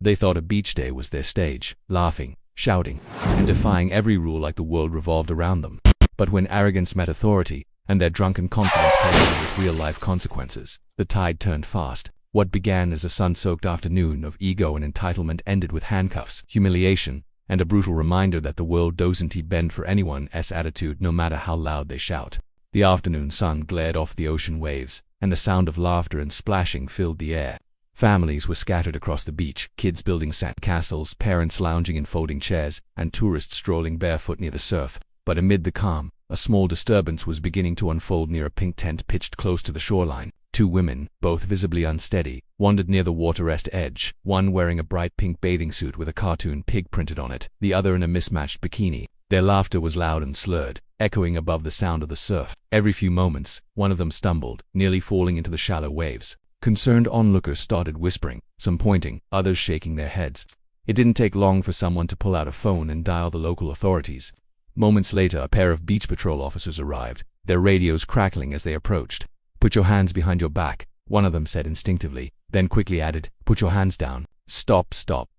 They thought a beach day was their stage, laughing, shouting, and defying every rule like the world revolved around them. But when arrogance met authority, and their drunken confidence collided with real-life consequences, the tide turned fast. What began as a sun-soaked afternoon of ego and entitlement ended with handcuffs, humiliation, and a brutal reminder that the world doesn't bend for anyone's attitude no matter how loud they shout. The afternoon sun glared off the ocean waves, and the sound of laughter and splashing filled the air. Families were scattered across the beach, kids building sand castles, parents lounging in folding chairs, and tourists strolling barefoot near the surf. But amid the calm, a small disturbance was beginning to unfold near a pink tent pitched close to the shoreline. Two women, both visibly unsteady, wandered near the water's edge, one wearing a bright pink bathing suit with a cartoon pig printed on it, the other in a mismatched bikini. Their laughter was loud and slurred, echoing above the sound of the surf. Every few moments, one of them stumbled, nearly falling into the shallow waves. Concerned onlookers started whispering, some pointing, others shaking their heads. It didn't take long for someone to pull out a phone and dial the local authorities. Moments later, a pair of beach patrol officers arrived, their radios crackling as they approached. "Put your hands behind your back," one of them said instinctively, then quickly added, "Put your hands down." Stop.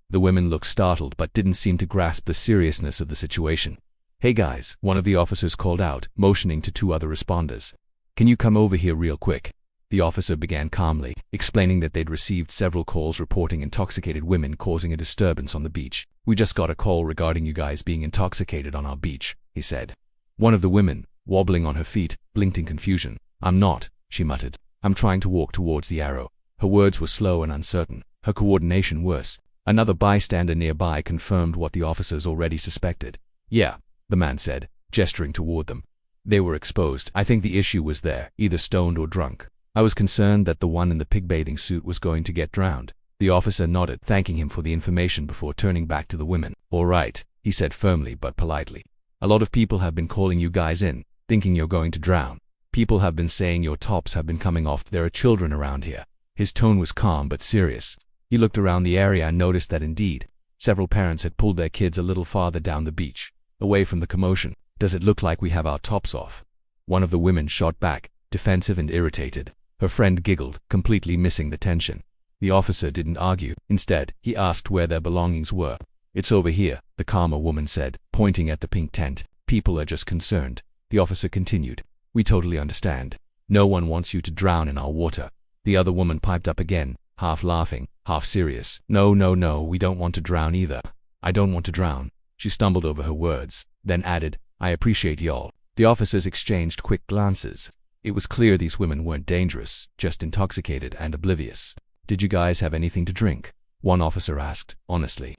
The women looked startled but didn't seem to grasp the seriousness of the situation. "Hey guys," one of the officers called out, motioning to two other responders. "Can you come over here real quick?" The officer began calmly, explaining that they'd received several calls reporting intoxicated women causing a disturbance on the beach. "We just got a call regarding you guys being intoxicated on our beach," he said. One of the women, wobbling on her feet, blinked in confusion. "I'm not," she muttered. "I'm trying to walk towards the arrow." Her words were slow and uncertain, her coordination worse. Another bystander nearby confirmed what the officers already suspected. "Yeah," the man said, gesturing toward them. "They were exposed. I think the issue was there, either stoned or drunk. I was concerned that the one in the pig bathing suit was going to get drowned." The officer nodded, thanking him for the information before turning back to the women. "All right," he said firmly but politely. "A lot of people have been calling you guys in, thinking you're going to drown. People have been saying your tops have been coming off. There are children around here." His tone was calm but serious. He looked around the area and noticed that indeed, several parents had pulled their kids a little farther down the beach, away from the commotion. "Does it look like we have our tops off?" One of the women shot back, defensive and irritated. Her friend giggled, completely missing the tension. The officer didn't argue. Instead, he asked where their belongings were. "It's over here," the calmer woman said, pointing at the pink tent. "People are just concerned." The officer continued, "We totally understand. No one wants you to drown in our water." The other woman piped up again, half laughing, half serious. No, we don't want to drown either." "I don't want to drown." She stumbled over her words, then added, "I appreciate y'all." The officers exchanged quick glances. It was clear these women weren't dangerous, just intoxicated and oblivious. "Did you guys have anything to drink?" one officer asked, honestly.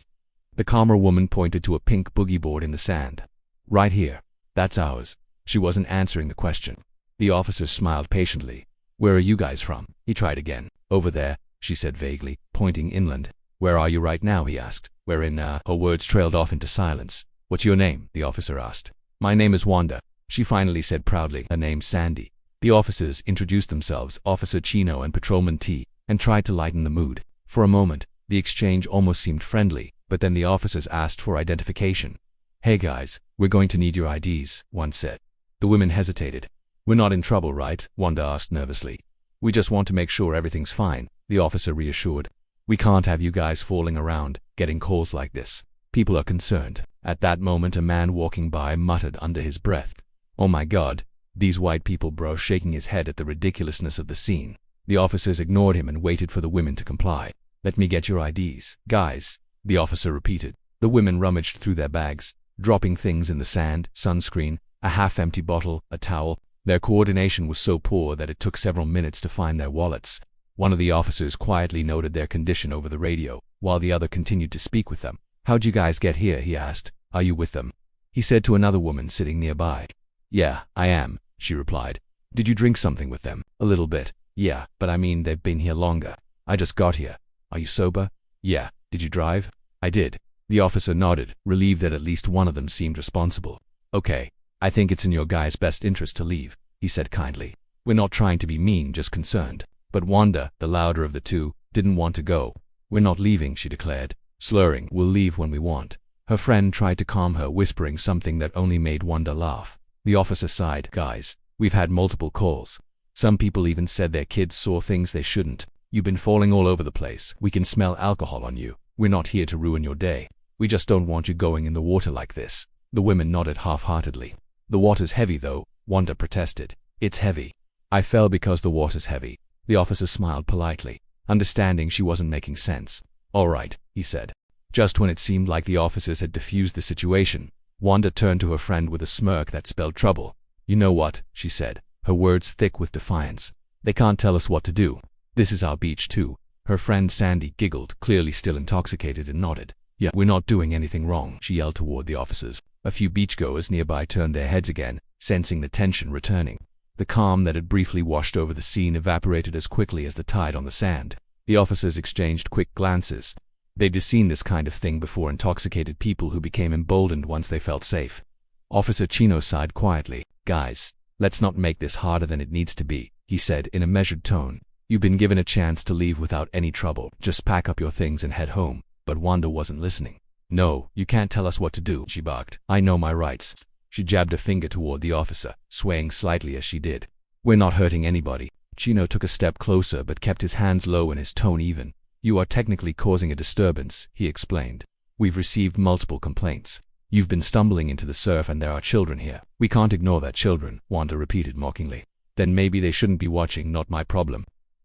The calmer woman pointed to a pink boogie board in the sand. "Right here. That's ours." She wasn't answering the question. The officer smiled patiently. "Where are you guys from?" He tried again. "Over there," she said vaguely, pointing inland. "Where are you right now?" he asked. "We're in, Her words trailed off into silence. "What's your name?" the officer asked. "My name is Wanda," she finally said proudly. "Her name's Sandy." The officers introduced themselves, Officer Chino and Patrolman T, and tried to lighten the mood. For a moment, the exchange almost seemed friendly, but then the officers asked for identification. "Hey guys, we're going to need your IDs," one said. The women hesitated. "We're not in trouble, right?" Wanda asked nervously. "We just want to make sure everything's fine," the officer reassured. "We can't have you guys falling around, getting calls like this. People are concerned." At that moment, a man walking by muttered under his breath, "Oh my God, these white people, bro," shaking his head at the ridiculousness of the scene. The officers ignored him and waited for the women to comply. "Let me get your IDs, guys," the officer repeated. The women rummaged through their bags, dropping things in the sand, sunscreen, a half-empty bottle, a towel. Their coordination was so poor that it took several minutes to find their wallets. One of the officers quietly noted their condition over the radio, while the other continued to speak with them. "How'd you guys get here?" he asked. "Are you with them?" He said to another woman sitting nearby. "Yeah, I am," she replied. "Did you drink something with them?" "A little bit. Yeah, but I mean they've been here longer. I just got here." "Are you sober?" "Yeah." "Did you drive?" "I did." The officer nodded, relieved that at least one of them seemed responsible. "Okay, I think it's in your guys' best interest to leave," he said kindly. "We're not trying to be mean, just concerned." But Wanda, the louder of the two, didn't want to go. "We're not leaving," she declared, slurring. "We'll leave when we want." Her friend tried to calm her, whispering something that only made Wanda laugh. The officer sighed. "Guys, we've had multiple calls. Some people even said their kids saw things they shouldn't. You've been falling all over the place. We can smell alcohol on you. We're not here to ruin your day. We just don't want you going in the water like this. The women nodded half-heartedly. The water's heavy though, Wanda protested. It's heavy. I fell because the water's heavy. The officer smiled politely, understanding she wasn't making sense. All right, he said. Just when it seemed like the officers had diffused the situation, Wanda turned to her friend with a smirk that spelled trouble. You know what, she said, her words thick with defiance. They can't tell us what to do. This is our beach too. Her friend Sandy giggled, clearly still intoxicated, and nodded. Yeah, we're not doing anything wrong, she yelled toward the officers. A few beachgoers nearby turned their heads again, sensing the tension returning. The calm that had briefly washed over the scene evaporated as quickly as the tide on the sand. The officers exchanged quick glances. They'd seen this kind of thing before, intoxicated people who became emboldened once they felt safe. Officer Chino sighed quietly. Guys, let's not make this harder than it needs to be, he said in a measured tone. You've been given a chance to leave without any trouble. Just pack up your things and head home. But Wanda wasn't listening. No, you can't tell us what to do, she barked. I know my rights. She jabbed a finger toward the officer, swaying slightly as she did. We're not hurting anybody. Chino took a step closer but kept his hands low and his tone even. You are technically causing a disturbance, he explained. We've received multiple complaints. You've been stumbling into the surf and there are children here. We can't ignore that children, Wanda repeated mockingly. Then maybe they shouldn't be watching, not my problem.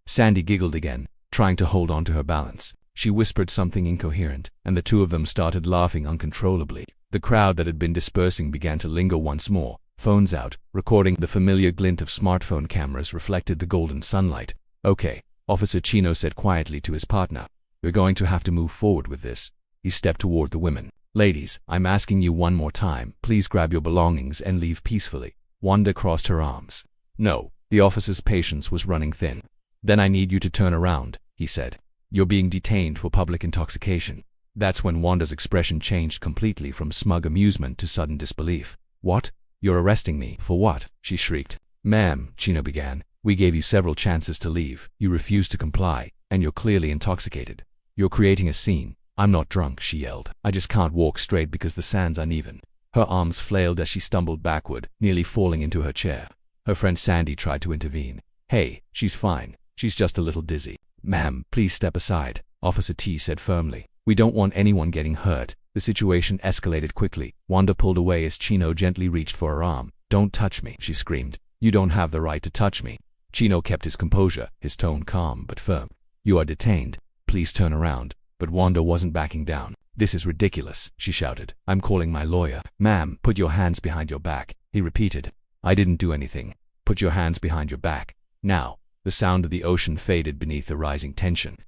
Sandy giggled again, trying to hold on to her balance. She whispered something incoherent, and the two of them started laughing uncontrollably. The crowd that had been dispersing began to linger once more, phones out, recording. The familiar glint of smartphone cameras reflected the golden sunlight. Okay, Officer Chino said quietly to his partner. We're going to have to move forward with this. He stepped toward the women. Ladies, I'm asking you one more time, please grab your belongings and leave peacefully. Wanda crossed her arms. No, the officer's patience was running thin. Then I need you to turn around, he said. You're being detained for public intoxication. That's when Wanda's expression changed completely from smug amusement to sudden disbelief. What? You're arresting me? For what? She shrieked. Ma'am, Chino began, we gave you several chances to leave. You refused to comply, and you're clearly intoxicated. You're creating a scene. I'm not drunk, she yelled. I just can't walk straight because the sand's uneven. Her arms flailed as she stumbled backward, nearly falling into her chair. Her friend Sandy tried to intervene. Hey, she's fine. She's just a little dizzy. Ma'am, please step aside, Officer T said firmly. We don't want anyone getting hurt. The situation escalated quickly. Wanda pulled away as Chino gently reached for her arm. Don't touch me, she screamed. You don't have the right to touch me. Chino kept his composure, his tone calm but firm. You are detained. Please turn around. But Wanda wasn't backing down. This is ridiculous, she shouted. I'm calling my lawyer. Ma'am, put your hands behind your back, he repeated. I didn't do anything. Put your hands behind your back. Now. The sound of the ocean faded beneath the rising tension.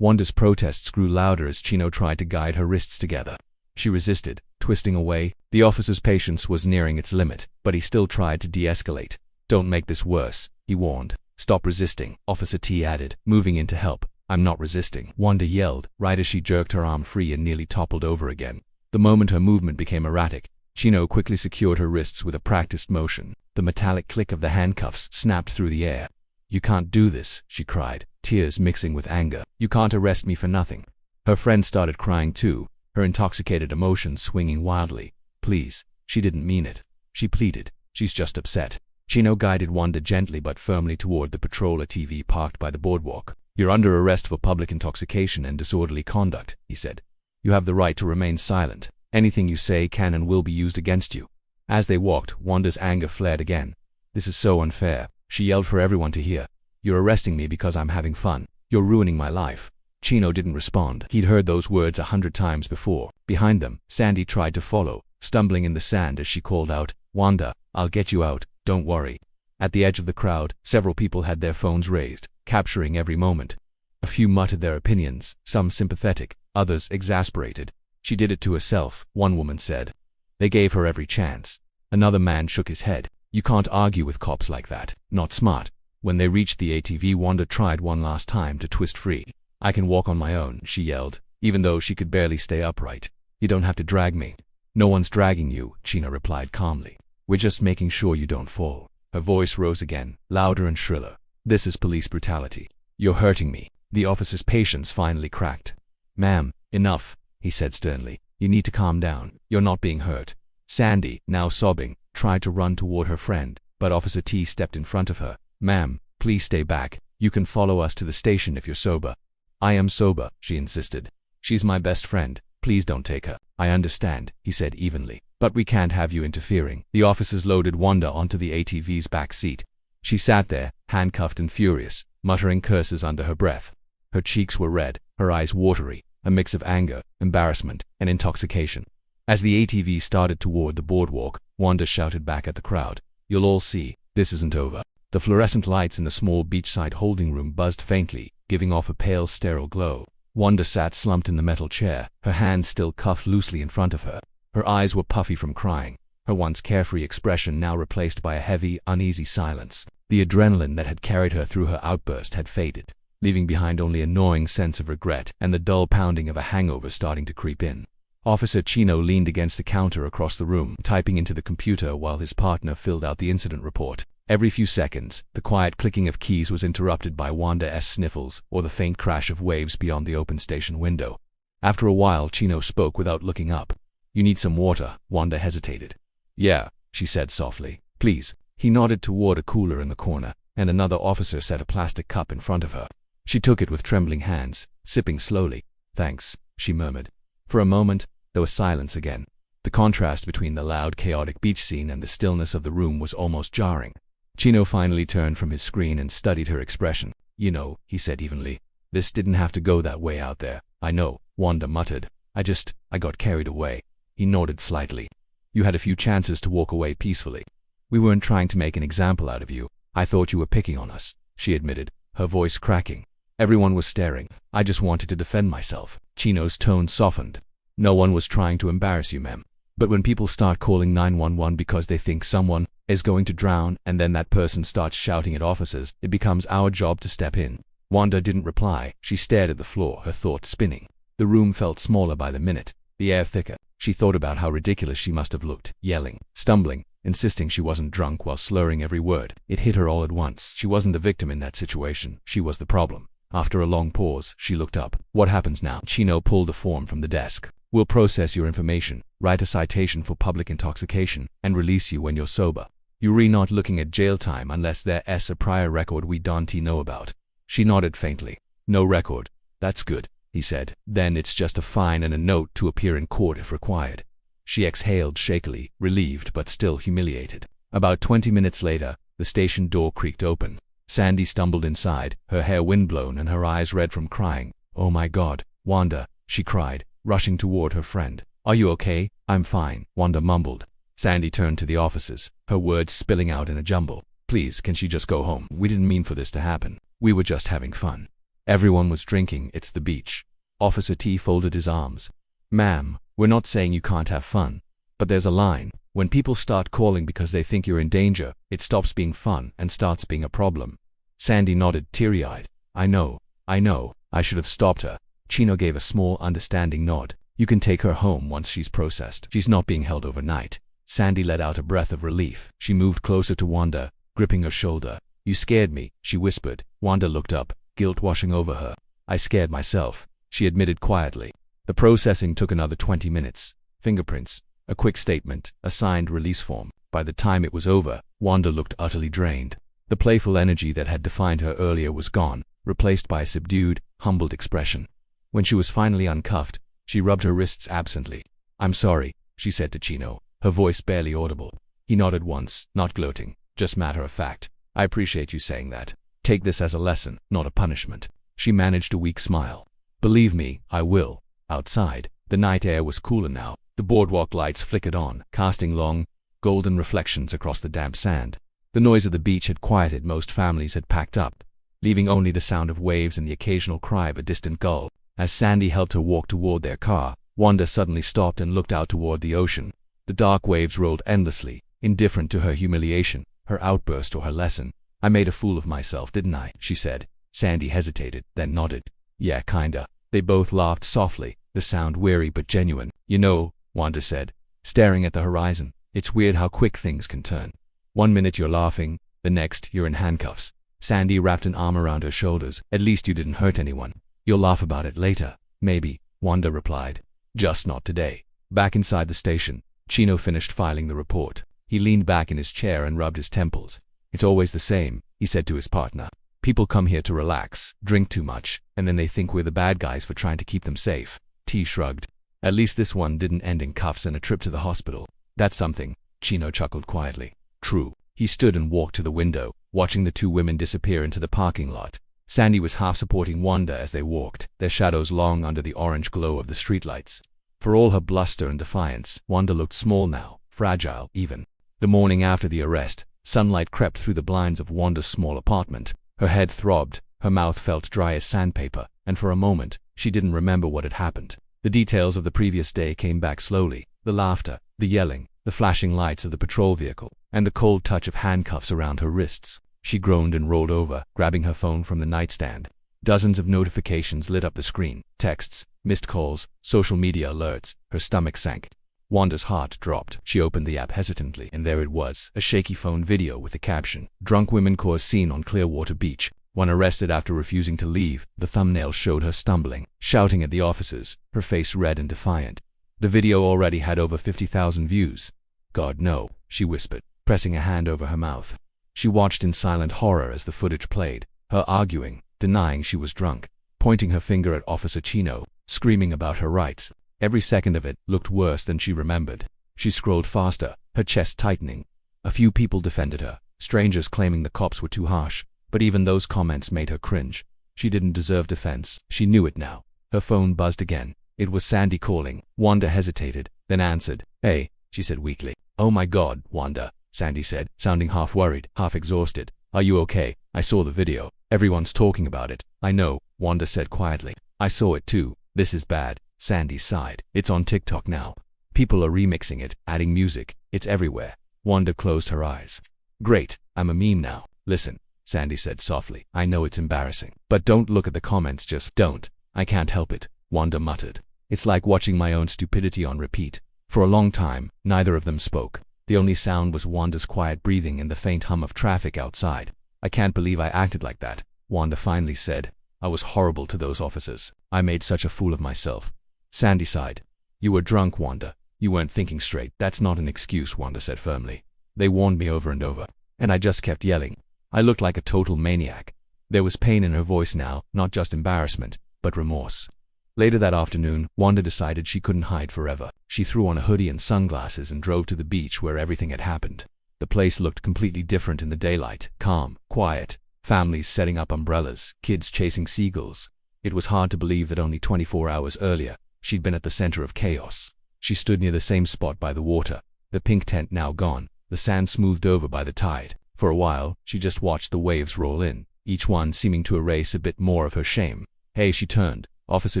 Wanda's protests grew louder as Chino tried to guide her wrists together. She resisted, twisting away. The officer's patience was nearing its limit, but he still tried to de-escalate. Don't make this worse, he warned. Stop resisting, Officer T added, moving in to help. I'm not resisting, Wanda yelled, right as she jerked her arm free and nearly toppled over again. The moment her movement became erratic, Chino quickly secured her wrists with a practiced motion. The metallic click of the handcuffs snapped through the air. You can't do this, she cried, tears mixing with anger. You can't arrest me for nothing. Her friend started crying too, her intoxicated emotions swinging wildly. Please, she didn't mean it. She pleaded. She's just upset. Chino guided Wanda gently but firmly toward the patrol ATV parked by the boardwalk. You're under arrest for public intoxication and disorderly conduct, he said. You have the right to remain silent. Anything you say can and will be used against you. As they walked, Wanda's anger flared again. This is so unfair. She yelled for everyone to hear. You're arresting me because I'm having fun. You're ruining my life. Chino didn't respond. He'd heard those words 100 times before. Behind them, Sandy tried to follow, stumbling in the sand as she called out, Wanda, I'll get you out, don't worry. At the edge of the crowd, several people had their phones raised, capturing every moment. A few muttered their opinions, some sympathetic, others exasperated. She did it to herself, one woman said. They gave her every chance. Another man shook his head. You can't argue with cops like that. Not smart. When they reached the ATV, Wanda tried one last time to twist free. I can walk on my own, she yelled, even though she could barely stay upright. You don't have to drag me. No one's dragging you, Chino replied calmly. We're just making sure you don't fall. Her voice rose again, louder and shriller. This is police brutality. You're hurting me. The officer's patience finally cracked. Ma'am, enough, he said sternly. You need to calm down. You're not being hurt. Sandy, now sobbing, tried to run toward her friend, but Officer T stepped in front of her. Ma'am, please stay back. You can follow us to the station if you're sober. I am sober, she insisted. She's my best friend. Please don't take her. I understand, he said evenly. But we can't have you interfering. The officers loaded Wanda onto the ATV's back seat. She sat there, handcuffed and furious, muttering curses under her breath. Her cheeks were red, her eyes watery, a mix of anger, embarrassment, and intoxication. As the ATV started toward the boardwalk, Wanda shouted back at the crowd, "You'll all see, this isn't over." The fluorescent lights in the small beachside holding room buzzed faintly, giving off a pale, sterile glow. Wanda sat slumped in the metal chair, her hands still cuffed loosely in front of her. Her eyes were puffy from crying, her once carefree expression now replaced by a heavy, uneasy silence. The adrenaline that had carried her through her outburst had faded, leaving behind only a gnawing sense of regret and the dull pounding of a hangover starting to creep in. Officer Chino leaned against the counter across the room, typing into the computer while his partner filled out the incident report. Every few seconds, the quiet clicking of keys was interrupted by Wanda's sniffles or the faint crash of waves beyond the open station window. After a while, Chino spoke without looking up. "You need some water?" Wanda hesitated. "Yeah," she said softly. "Please." He nodded toward a cooler in the corner, and another officer set a plastic cup in front of her. She took it with trembling hands, sipping slowly. "Thanks," she murmured. For a moment, there was silence again. The contrast between the loud, chaotic beach scene and the stillness of the room was almost jarring. Chino finally turned from his screen and studied her expression. "You know," he said evenly, "this didn't have to go that way out there." "I know," Wanda muttered. I got carried away." He nodded slightly. "You had a few chances to walk away peacefully. We weren't trying to make an example out of you. I thought you were picking on us," she admitted, her voice cracking. "Everyone was staring. I just wanted to defend myself." Chino's tone softened. "No one was trying to embarrass you, ma'am. But when people start calling 911 because they think someone is going to drown and then that person starts shouting at officers, it becomes our job to step in." Wanda didn't reply. She stared at the floor, her thoughts spinning. The room felt smaller by the minute, the air thicker. She thought about how ridiculous she must have looked, yelling, stumbling, insisting she wasn't drunk while slurring every word. It hit her all at once. She wasn't the victim in that situation. She was the problem. After a long pause, she looked up. "What happens now?" Chino pulled a form from the desk. "We'll process your information, write a citation for public intoxication, and release you when you're sober. You're not looking at jail time unless there's a prior record we don't know about." She nodded faintly. "No record. That's good," he said. "Then it's just a fine and a note to appear in court if required." She exhaled shakily, relieved but still humiliated. About 20 minutes later, the station door creaked open. Sandy stumbled inside, her hair windblown and her eyes red from crying. "Oh my God, Wanda," she cried, rushing toward her friend. "Are you okay?" "I'm fine," Wanda mumbled. Sandy turned to the officers, her words spilling out in a jumble. "Please, can she just go home? We didn't mean for this to happen. We were just having fun. Everyone was drinking. It's the beach." Officer T folded his arms. "Ma'am, we're not saying you can't have fun. But there's a line. When people start calling because they think you're in danger, it stops being fun and starts being a problem." Sandy nodded, teary-eyed. I know. I should have stopped her." Chino gave a small, understanding nod. "You can take her home once she's processed. She's not being held overnight." Sandy let out a breath of relief. She moved closer to Wanda, gripping her shoulder. "You scared me," she whispered. Wanda looked up, guilt washing over her. "I scared myself," she admitted quietly. The processing took another 20 minutes. Fingerprints, a quick statement, a signed release form. By the time it was over, Wanda looked utterly drained. The playful energy that had defined her earlier was gone, replaced by a subdued, humbled expression. When she was finally uncuffed, she rubbed her wrists absently. "I'm sorry," she said to Chino, her voice barely audible. He nodded once, not gloating, just matter of fact. "I appreciate you saying that. Take this as a lesson, not a punishment." She managed a weak smile. "Believe me, I will." Outside, the night air was cooler now. The boardwalk lights flickered on, casting long, golden reflections across the damp sand. The noise of the beach had quieted. Most families had packed up, leaving only the sound of waves and the occasional cry of a distant gull. As Sandy helped her walk toward their car, Wanda suddenly stopped and looked out toward the ocean. The dark waves rolled endlessly, indifferent to her humiliation, her outburst or her lesson. "I made a fool of myself, didn't I?" she said. Sandy hesitated, then nodded. "Yeah, kinda." They both laughed softly, the sound weary but genuine. "You know," Wanda said, staring at the horizon, "it's weird how quick things can turn. One minute you're laughing, the next you're in handcuffs." Sandy wrapped an arm around her shoulders. "At least you didn't hurt anyone." "You'll laugh about it later." "Maybe," Wanda replied. "Just not today." Back inside the station, Chino finished filing the report. He leaned back in his chair and rubbed his temples. "It's always the same," he said to his partner. "People come here to relax, drink too much, and then they think we're the bad guys for trying to keep them safe. T shrugged. At least this one didn't end in cuffs and a trip to the hospital. That's something, Chino chuckled quietly. True. He stood and walked to the window, watching the two women disappear into the parking lot. Sandy was half supporting Wanda as they walked, their shadows long under the orange glow of the streetlights. For all her bluster and defiance, Wanda looked small now, fragile even. The morning after the arrest, sunlight crept through the blinds of Wanda's small apartment. Her head throbbed, her mouth felt dry as sandpaper, and for a moment, she didn't remember what had happened. The details of the previous day came back slowly, the laughter, the yelling, the flashing lights of the patrol vehicle, and the cold touch of handcuffs around her wrists. She groaned and rolled over, grabbing her phone from the nightstand. Dozens of notifications lit up the screen, texts, missed calls, social media alerts. Her stomach sank. Wanda's heart dropped. She opened the app hesitantly, and there it was, a shaky phone video with the caption, "Drunk women cause scene on Clearwater Beach. One arrested after refusing to leave." The thumbnail showed her stumbling, shouting at the officers, her face red and defiant. The video already had over 50,000 views. "God, no," she whispered, pressing a hand over her mouth. She watched in silent horror as the footage played, her arguing, denying she was drunk, pointing her finger at Officer Chino, screaming about her rights. Every second of it looked worse than she remembered. She scrolled faster, her chest tightening. A few people defended her, strangers claiming the cops were too harsh, but even those comments made her cringe. She didn't deserve defense. She knew it now. Her phone buzzed again. It was Sandy calling. Wanda hesitated, then answered. "Hey," she said weakly. "Oh my God, Wanda," Sandy said, sounding half worried, half exhausted. "Are you okay? I saw the video. Everyone's talking about it." "I know," Wanda said quietly. "I saw it too. This is bad." Sandy sighed. "It's on TikTok now. People are remixing it, adding music. It's everywhere." Wanda closed her eyes. "Great, I'm a meme now." "Listen," Sandy said softly. "I know it's embarrassing, but don't look at the comments, just don't." "I can't help it," Wanda muttered. "It's like watching my own stupidity on repeat." For a long time, neither of them spoke. The only sound was Wanda's quiet breathing and the faint hum of traffic outside. "I can't believe I acted like that," Wanda finally said. "I was horrible to those officers. I made such a fool of myself." Sandy sighed. "You were drunk, Wanda. You weren't thinking straight." "That's not an excuse," Wanda said firmly. "They warned me over and over, and I just kept yelling. I looked like a total maniac." There was pain in her voice now, not just embarrassment, but remorse. Later that afternoon, Wanda decided she couldn't hide forever. She threw on a hoodie and sunglasses and drove to the beach where everything had happened. The place looked completely different in the daylight, calm, quiet, families setting up umbrellas, kids chasing seagulls. It was hard to believe that only 24 hours earlier, she'd been at the center of chaos. She stood near the same spot by the water, the pink tent now gone, the sand smoothed over by the tide. For a while, she just watched the waves roll in, each one seeming to erase a bit more of her shame. "Hey," she turned. Officer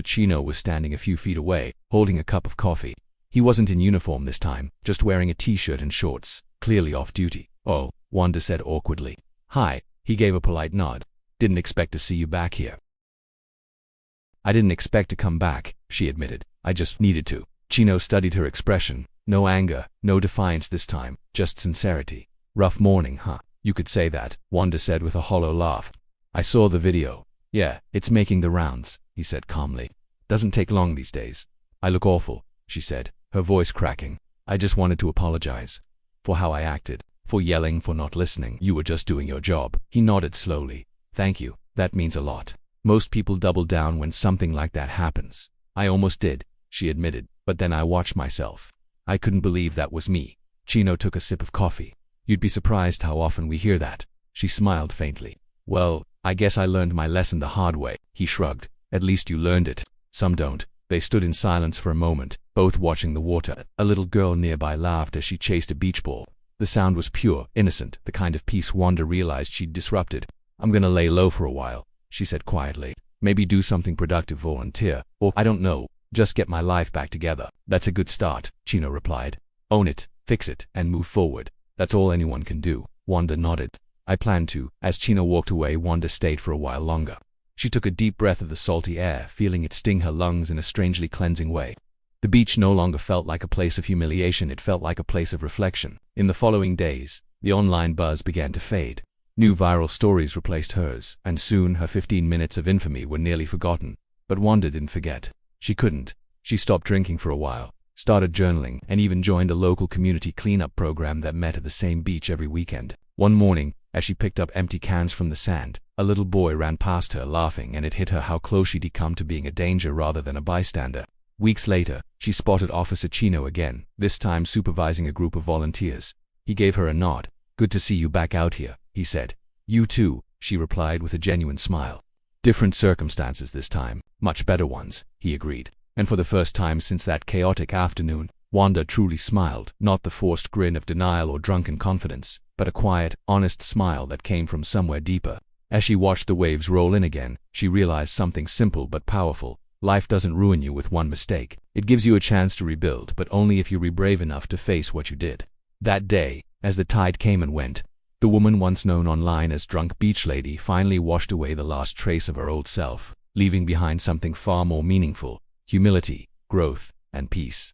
Chino was standing a few feet away, holding a cup of coffee. He wasn't in uniform this time, just wearing a t-shirt and shorts, clearly off duty. "Oh," Wanda said awkwardly. "Hi." He gave a polite nod. "Didn't expect to see you back here." "I didn't expect to come back," she admitted. "I just needed to." Chino studied her expression. No anger, no defiance this time, just sincerity. "Rough morning, huh?" "You could say that," Wanda said with a hollow laugh. "I saw the video." "Yeah, it's making the rounds," he said calmly. "Doesn't take long these days." "I look awful," she said, her voice cracking. "I just wanted to apologize. For how I acted. For yelling, for not listening. You were just doing your job." He nodded slowly. "Thank you. That means a lot. Most people double down when something like that happens." "I almost did," she admitted, "but then I watched myself. I couldn't believe that was me." Chino took a sip of coffee. "You'd be surprised how often we hear that." She smiled faintly. "Well, I guess I learned my lesson the hard way." He shrugged. "At least you learned it. Some don't." They stood in silence for a moment, both watching the water. A little girl nearby laughed as she chased a beach ball. The sound was pure, innocent, the kind of peace Wanda realized she'd disrupted. "I'm gonna lay low for a while," she said quietly. "Maybe do something productive, volunteer, or I don't know, just get my life back together." "That's a good start," Chino replied. "Own it, fix it, and move forward. That's all anyone can do." Wanda nodded. "I plan to." As Chino walked away, Wanda stayed for a while longer. She took a deep breath of the salty air, feeling it sting her lungs in a strangely cleansing way. The beach no longer felt like a place of humiliation, it felt like a place of reflection. In the following days, the online buzz began to fade. New viral stories replaced hers, and soon her 15 minutes of infamy were nearly forgotten. But Wanda didn't forget. She couldn't. She stopped drinking for a while, started journaling, and even joined a local community cleanup program that met at the same beach every weekend. One morning, as she picked up empty cans from the sand, a little boy ran past her laughing, and it hit her how close she'd come to being a danger rather than a bystander. Weeks later, she spotted Officer Chino again, this time supervising a group of volunteers. He gave her a nod. "Good to see you back out here," he said. "You too," she replied with a genuine smile. "Different circumstances this time, much better ones," he agreed. And for the first time since that chaotic afternoon, Wanda truly smiled, not the forced grin of denial or drunken confidence, but a quiet, honest smile that came from somewhere deeper. As she watched the waves roll in again, she realized something simple but powerful. Life doesn't ruin you with one mistake. It gives you a chance to rebuild, but only if you were brave enough to face what you did. That day, as the tide came and went, the woman once known online as Drunk Beach Lady finally washed away the last trace of her old self, leaving behind something far more meaningful: humility, growth, and peace.